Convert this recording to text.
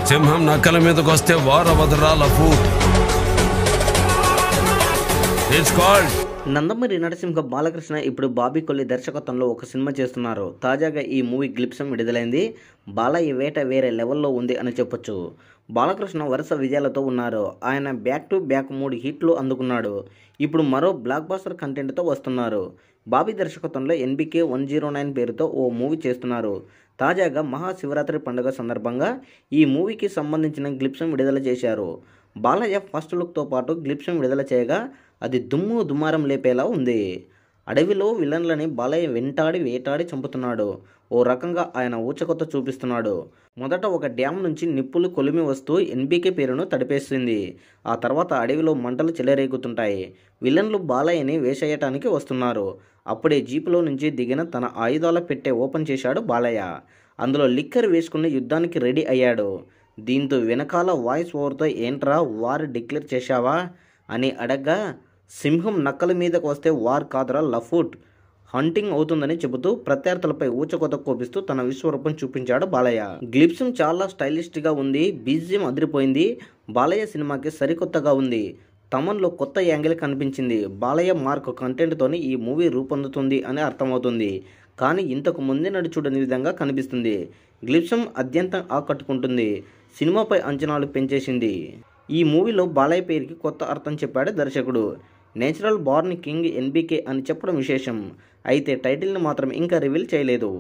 సింహం నక్కల మీదకి వస్తే వారవదరా లఫు. ఇట్స్ కాల్డ్ నందమూరి నరసింహ బాలకృష్ణ ఇప్పుడు బాబీ కొల్లి దర్శకత్వంలో ఒక సినిమా చేస్తున్నారు. తాజాగా ఈ మూవీ గ్లిప్సం విడుదలైంది. బాలయ్య వేట వేరే లెవెల్లో ఉంది అని చెప్పొచ్చు. బాలకృష్ణ వరుస విజయాలతో ఉన్నారు. ఆయన బ్యాక్ టు బ్యాక్ 3 హిట్లు అందుకున్నాడు. ఇప్పుడు మరో బ్లాక్ బాస్టర్ కంటెంట్తో వస్తున్నారు. బాబీ దర్శకత్వంలో ఎన్బికే 109 పేరుతో ఓ మూవీ చేస్తున్నారు. తాజాగా మహాశివరాత్రి పండుగ సందర్భంగా ఈ మూవీకి సంబంధించిన గ్లిప్సం విడుదల చేశారు. బాలయ్య ఫస్ట్ లుక్తో పాటు గ్లిప్సం విడుదల చేయగా అది దుమ్ము దుమారం లేపేలా ఉంది. అడవిలో విలన్లని బాలయ్య వెంటాడి వేటాడి చంపుతున్నాడు. ఓ రకంగా ఆయన ఊచకొత్త చూపిస్తున్నాడు. మొదట ఒక డ్యామ్ నుంచి నిప్పులు కొలిమి వస్తూ ఎన్బికే పేరును తడిపేస్తుంది. ఆ తర్వాత అడవిలో మంటలు చెలరేగుతుంటాయి. విలన్లు బాలయ్యని వేసేయటానికి వస్తున్నారు. అప్పుడే జీపులో నుంచి దిగిన తన ఆయుధాల పెట్టె ఓపెన్ చేశాడు బాలయ్య. అందులో లిక్కర్ వేసుకుని యుద్ధానికి రెడీ అయ్యాడు. దీంతో వెనకాల వాయిస్ ఓవర్తో ఏంట్రా వార్ డిక్లేర్ చేశావా అని అడగ్గా, సింహం నక్కల మీదకు వస్తే వార్ కాదురా లఫూట్, హంటింగ్ అవుతుందని చెబుతూ ప్రత్యర్థులపై ఊచకొత కోపిస్తూ తన విశ్వరూపం చూపించాడు బాలయ్య. గ్లిప్సం చాలా స్టైలిష్గా ఉంది. బీజియం అదిరిపోయింది. బాలయ్య సినిమాకి సరికొత్తగా ఉంది. తమన్లో కొత్త యాంగిల్ కనిపించింది. బాలయ్య మార్క్ కంటెంట్తోని ఈ మూవీ రూపొందుతుంది అని అర్థమవుతుంది. కానీ ఇంతకు ముందే నడి చూడని విధంగా కనిపిస్తుంది. గ్లిప్సం అత్యంత ఆకట్టుకుంటుంది. సినిమాపై అంచనాలు పెంచేసింది. ఈ మూవీలో బాలయ్య పేరుకి కొత్త అర్థం చెప్పాడు దర్శకుడు. నేచురల్ బార్న్ కింగ్ ఎన్బికే అని చెప్పడం విశేషం. అయితే టైటిల్ని మాత్రం ఇంకా రివీల్ చేయలేదు.